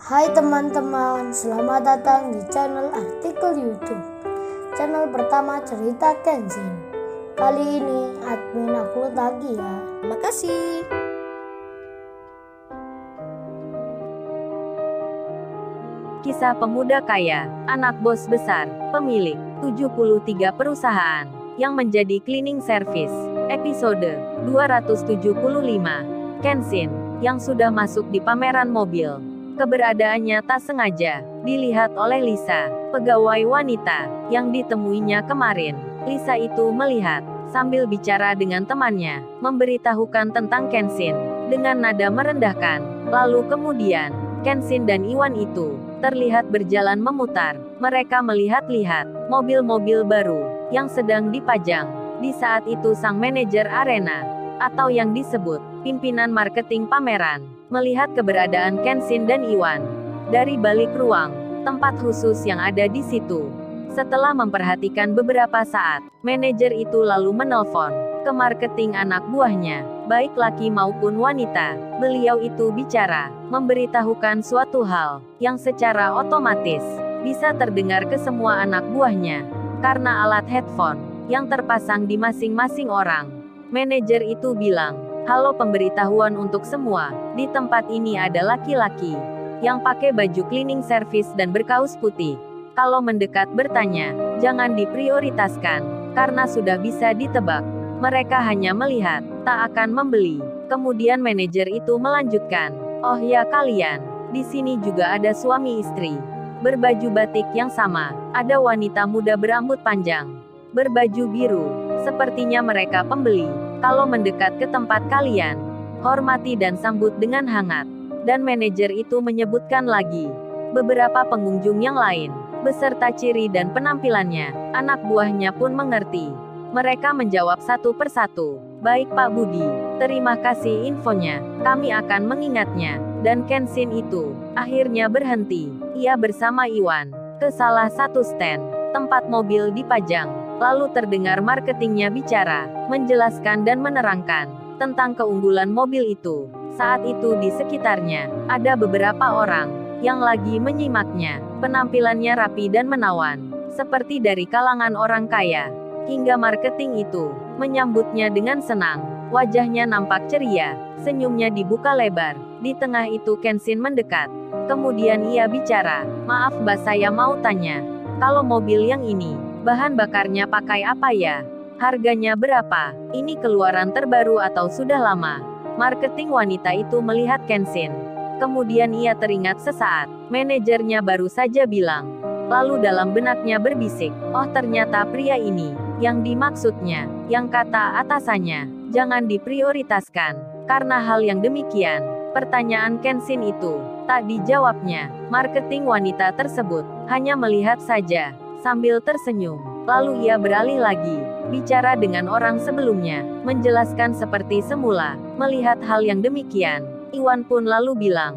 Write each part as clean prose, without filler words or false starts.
Hai teman-teman, selamat datang di channel artikel YouTube. Channel pertama cerita Kenshin. Kali ini admin upload lagi ya. Terima kasih. Kisah pemuda kaya, anak bos besar, pemilik 73 perusahaan, yang menjadi cleaning service. Episode 275. Kenshin, yang sudah masuk di pameran mobil. Keberadaannya tak sengaja dilihat oleh Lisa, pegawai wanita, yang ditemuinya kemarin. Lisa itu melihat, sambil bicara dengan temannya, memberitahukan tentang Kenshin, dengan nada merendahkan. Lalu kemudian, Kenshin dan Iwan itu terlihat berjalan memutar. Mereka melihat-lihat mobil-mobil baru yang sedang dipajang. Di saat itu sang manajer arena, atau yang disebut pimpinan marketing pameran, melihat keberadaan Kenshin dan Iwan dari balik ruang tempat khusus yang ada di situ. Setelah memperhatikan beberapa saat, manajer itu lalu menelpon ke marketing anak buahnya, baik laki maupun wanita. Beliau itu bicara, memberitahukan suatu hal yang secara otomatis bisa terdengar ke semua anak buahnya karena alat headphone yang terpasang di masing-masing orang. Manajer itu bilang, "Halo, pemberitahuan untuk semua. Di tempat ini ada laki-laki yang pakai baju cleaning service dan berkaus putih. Kalau mendekat bertanya, jangan diprioritaskan, karena sudah bisa ditebak. Mereka hanya melihat, tak akan membeli." Kemudian manajer itu melanjutkan, "Oh ya, kalian, di sini juga ada suami istri. Berbaju batik yang sama, ada wanita muda berambut panjang, berbaju biru. Sepertinya mereka pembeli. Kalau mendekat ke tempat kalian, hormati dan sambut dengan hangat." Dan manajer itu menyebutkan lagi beberapa pengunjung yang lain, beserta ciri dan penampilannya. Anak buahnya pun mengerti. Mereka menjawab satu persatu, "Baik Pak Budi, terima kasih infonya, kami akan mengingatnya." Dan Kenshin itu akhirnya berhenti. Ia bersama Iwan ke salah satu stand tempat mobil dipajang. Lalu terdengar marketingnya bicara, menjelaskan dan menerangkan tentang keunggulan mobil itu. Saat itu di sekitarnya ada beberapa orang yang lagi menyimaknya. Penampilannya rapi dan menawan, seperti dari kalangan orang kaya. Hingga marketing itu menyambutnya dengan senang. Wajahnya nampak ceria, senyumnya dibuka lebar. Di tengah itu Kenshin mendekat. Kemudian ia bicara, "Maaf Mbak, saya mau tanya, kalau mobil yang ini, bahan bakarnya pakai apa ya? Harganya berapa? Ini keluaran terbaru atau sudah lama?" Marketing wanita itu melihat Kenshin. Kemudian ia teringat sesaat, manajernya baru saja bilang. Lalu dalam benaknya berbisik, "Oh, ternyata pria ini yang dimaksudnya." Yang kata atasannya, "Jangan diprioritaskan." Karena hal yang demikian, pertanyaan Kenshin itu tak dijawabnya. Marketing wanita tersebut hanya melihat saja, sambil tersenyum. Lalu ia beralih lagi, bicara dengan orang sebelumnya, menjelaskan seperti semula. Melihat hal yang demikian, Iwan pun lalu bilang,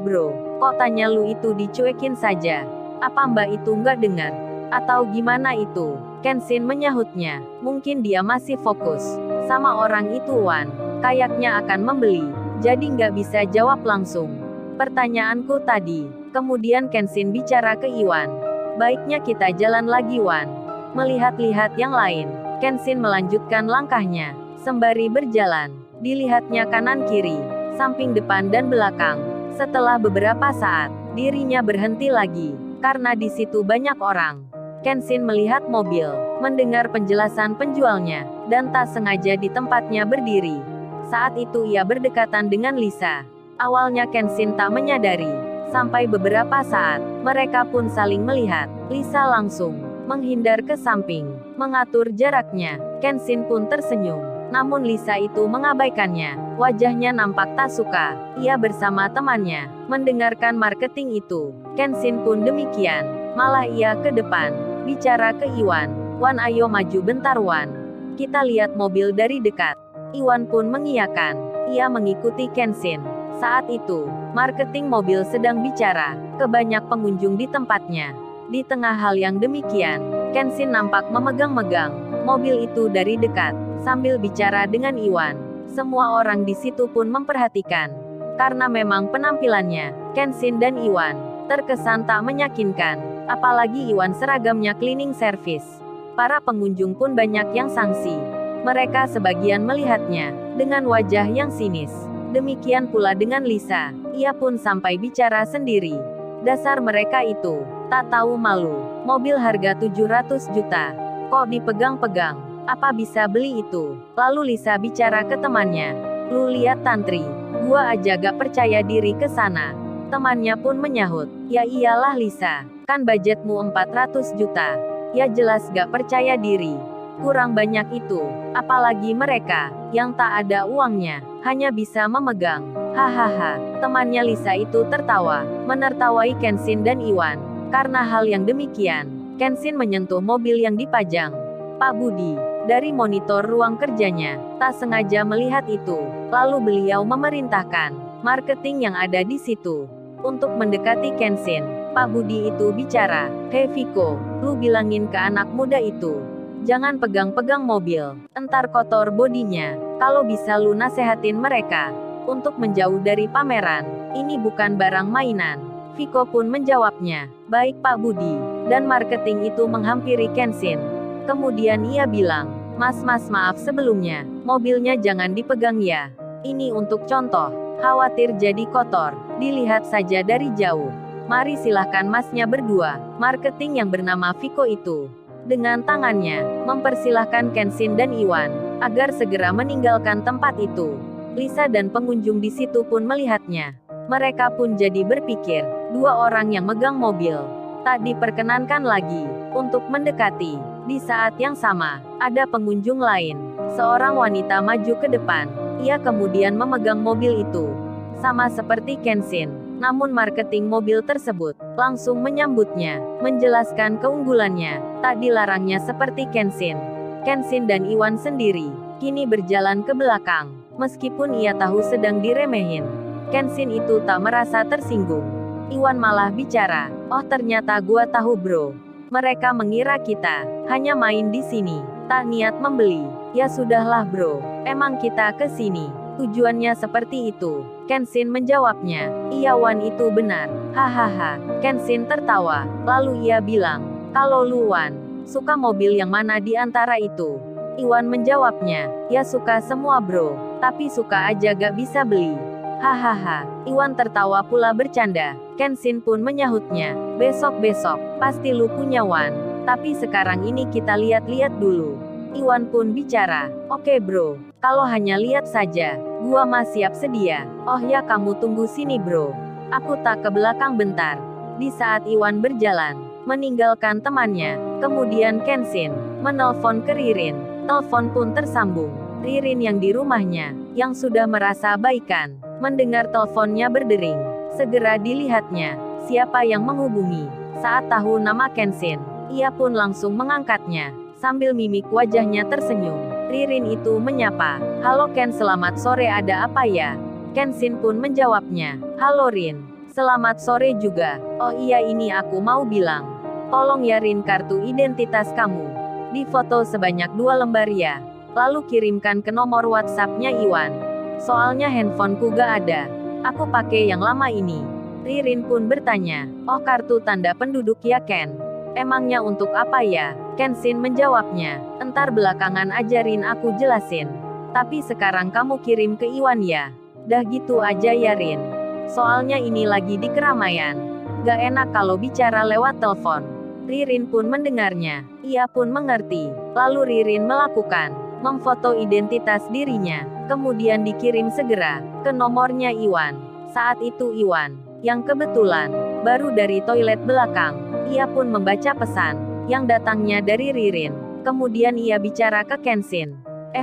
Bro, kok tanya lu itu dicuekin saja? Apa Mbak itu nggak dengar? Atau gimana itu?" Kenshin menyahutnya, "Mungkin dia masih fokus sama orang itu Wan. Kayaknya akan membeli, jadi nggak bisa jawab langsung pertanyaanku tadi." Kemudian Kenshin bicara ke Iwan, "Baiknya kita jalan lagi Wan." Melihat-lihat yang lain, Kenshin melanjutkan langkahnya. Sembari berjalan, dilihatnya kanan kiri, samping depan dan belakang. Setelah beberapa saat, dirinya berhenti lagi, karena di situ banyak orang. Kenshin melihat mobil, mendengar penjelasan penjualnya, dan tak sengaja di tempatnya berdiri. Saat itu ia berdekatan dengan Lisa. Awalnya Kenshin tak menyadari, sampai beberapa saat, mereka pun saling melihat. Lisa langsung menghindar ke samping, mengatur jaraknya. Kenshin pun tersenyum, namun Lisa itu mengabaikannya. Wajahnya nampak tak suka. Ia bersama temannya mendengarkan marketing itu. Kenshin pun demikian. Malah ia ke depan, bicara ke Iwan, "Wan, ayo maju bentar Wan. Kita lihat mobil dari dekat." Iwan pun mengiyakan. Ia mengikuti Kenshin. Saat itu, marketing mobil sedang bicara ke banyak pengunjung di tempatnya. Di tengah hal yang demikian, Kenshin nampak memegang-megang mobil itu dari dekat, sambil bicara dengan Iwan. Semua orang di situ pun memperhatikan Karena memang penampilannya, Kenshin dan Iwan, terkesan tak meyakinkan. Apalagi Iwan seragamnya cleaning service. Para pengunjung pun banyak yang sangsi. Mereka sebagian melihatnya dengan wajah yang sinis. Demikian pula dengan Lisa. Ia pun sampai bicara sendiri. Dasar mereka itu, tak tahu malu. Mobil harga 700 juta. Kok dipegang-pegang? Apa bisa beli itu? Lalu Lisa bicara ke temannya. Lu lihat Tantri, gua aja gak percaya diri ke sana. Temannya pun menyahut. Ya iyalah Lisa, kan budgetmu 400 juta. Ya jelas gak percaya diri. Kurang banyak itu. Apalagi mereka, yang tak ada uangnya, hanya bisa memegang. Hahaha, temannya Lisa itu tertawa, menertawai Kenshin dan Iwan. Karena hal yang demikian, Kenshin menyentuh mobil yang dipajang. Pak Budi, dari monitor ruang kerjanya, tak sengaja melihat itu. Lalu beliau memerintahkan marketing yang ada di situ untuk mendekati Kenshin. Pak Budi itu bicara, "Hei Viko, lu bilangin ke anak muda itu, jangan pegang-pegang mobil, entar kotor bodinya. Kalau bisa lu nasehatin mereka untuk menjauh dari pameran, ini bukan barang mainan." Viko pun menjawabnya, "Baik Pak Budi." Dan marketing itu menghampiri Kenshin. Kemudian ia bilang, Mas maaf sebelumnya, mobilnya jangan dipegang ya. Ini untuk contoh, khawatir jadi kotor, dilihat saja dari jauh. Mari silahkan masnya berdua." Marketing yang bernama Viko itu, dengan tangannya, mempersilahkan Kenshin dan Iwan, agar segera meninggalkan tempat itu. Lisa dan pengunjung di situ pun melihatnya. Mereka pun jadi berpikir, dua orang yang megang mobil, tak diperkenankan lagi, untuk mendekati. Di saat yang sama, ada pengunjung lain. Seorang wanita maju ke depan. Ia kemudian memegang mobil itu. Sama seperti Kenshin. Namun marketing mobil tersebut langsung menyambutnya, menjelaskan keunggulannya, tak dilarangnya seperti Kenshin. Kenshin dan Iwan sendiri, kini berjalan ke belakang. Meskipun ia tahu sedang diremehin, Kenshin itu tak merasa tersinggung. Iwan malah bicara, "Oh ternyata gua tahu bro. Mereka mengira kita hanya main di sini, tak niat membeli." "Ya sudahlah bro, emang kita ke sini tujuannya seperti itu." Kenshin menjawabnya. "Iya Wan itu benar." Hahaha. Kenshin tertawa. Lalu ia bilang, "Kalau lu Wan, suka mobil yang mana di antara itu?" Iwan menjawabnya, "Ya suka semua bro, tapi suka aja gak bisa beli." Hahaha. Iwan tertawa pula bercanda. Kenshin pun menyahutnya, "Besok-besok, pasti lu punya Wan. Tapi sekarang ini kita lihat-lihat dulu." Iwan pun bicara, "Oke bro, kalau hanya lihat saja, gua mah siap sedia." "Oh ya kamu tunggu sini bro. Aku tak ke belakang bentar." Di saat Iwan berjalan, meninggalkan temannya, kemudian Kenshin menelpon ke Ririn. Telepon pun tersambung. Ririn yang di rumahnya, yang sudah merasa baikan, mendengar teleponnya berdering. Segera dilihatnya, siapa yang menghubungi. Saat tahu nama Kenshin, ia pun langsung mengangkatnya. Sambil mimik wajahnya tersenyum, Ririn itu menyapa, "Halo Ken, selamat sore, ada apa ya?" Kenshin pun menjawabnya, "Halo Rin, selamat sore juga. Oh iya ini aku mau bilang. Tolong ya Rin kartu identitas kamu. Difoto sebanyak 2 lembar ya. Lalu kirimkan ke nomor WhatsApp-nya Iwan. Soalnya handphoneku gak ada. Aku pakai yang lama ini." Ririn pun bertanya, "Oh kartu tanda penduduk ya Ken? Emangnya untuk apa ya?" Kenshin menjawabnya, "Entar belakangan ajarin aku jelasin. Tapi sekarang kamu kirim ke Iwan ya." "Dah gitu aja ya Rin. Soalnya ini lagi di keramaian. Gak enak kalau bicara lewat telepon." Ririn pun mendengarnya. Ia pun mengerti. Lalu Ririn melakukan memfoto identitas dirinya, kemudian dikirim segera ke nomornya Iwan. Saat itu Iwan, yang kebetulan baru dari toilet belakang, ia pun membaca pesan yang datangnya dari Ririn. Kemudian ia bicara ke Kenshin.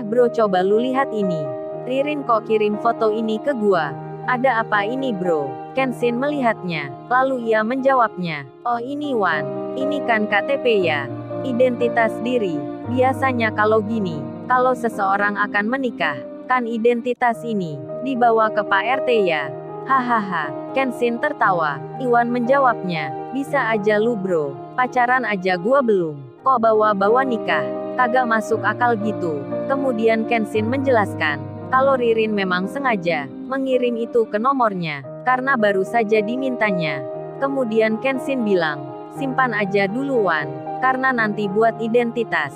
Bro coba lu lihat ini. Ririn kok kirim foto ini ke gua? Ada apa ini bro?" Kenshin melihatnya. Lalu ia menjawabnya, "Oh ini Wan. Ini kan KTP ya. Identitas diri. Biasanya kalau gini, kalau seseorang akan menikah, kan identitas ini dibawa ke Pak RT ya." Hahaha. Kenshin tertawa. Iwan menjawabnya, "Bisa aja lu bro. Pacaran aja gua belum. Kok bawa-bawa nikah? Kagak masuk akal gitu." Kemudian Kenshin menjelaskan, kalau Ririn memang sengaja mengirim itu ke nomornya, karena baru saja dimintanya. Kemudian Kenshin bilang, simpan aja dulu Wan, karena nanti buat identitas.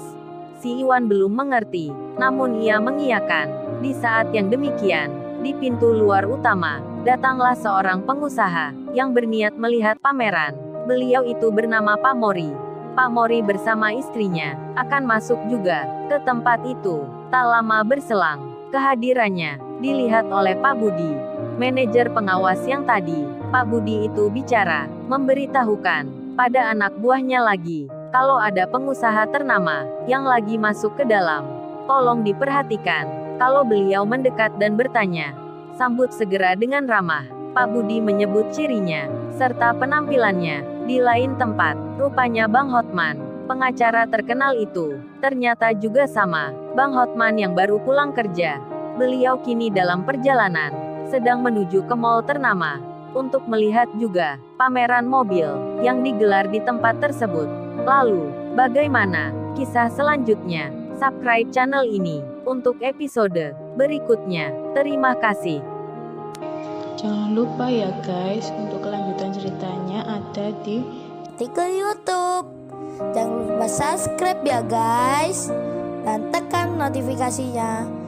Si Iwan belum mengerti, namun ia mengiyakan. Di saat yang demikian, di pintu luar utama, datanglah seorang pengusaha yang berniat melihat pameran. Beliau itu bernama Pak Mori. Pak Mori bersama istrinya akan masuk juga ke tempat itu. Tak lama berselang, kehadirannya dilihat oleh Pak Budi, manajer pengawas yang tadi. Pak Budi itu bicara, memberitahukan pada anak buahnya lagi, kalau ada pengusaha ternama yang lagi masuk ke dalam. Tolong diperhatikan. Kalau beliau mendekat dan bertanya, sambut segera dengan ramah. Pak Budi menyebut cirinya, serta penampilannya, di lain tempat. Rupanya Bang Hotman, pengacara terkenal itu, ternyata juga sama, Bang Hotman yang baru pulang kerja. Beliau kini dalam perjalanan, sedang menuju ke mall ternama, untuk melihat juga pameran mobil yang digelar di tempat tersebut. Lalu, bagaimana kisah selanjutnya? Subscribe channel ini untuk episode berikutnya. Terima kasih. Jangan lupa ya guys, untuk kelanjutan ceritanya ada di Artikel YouTube. Jangan lupa subscribe ya guys, dan tekan notifikasinya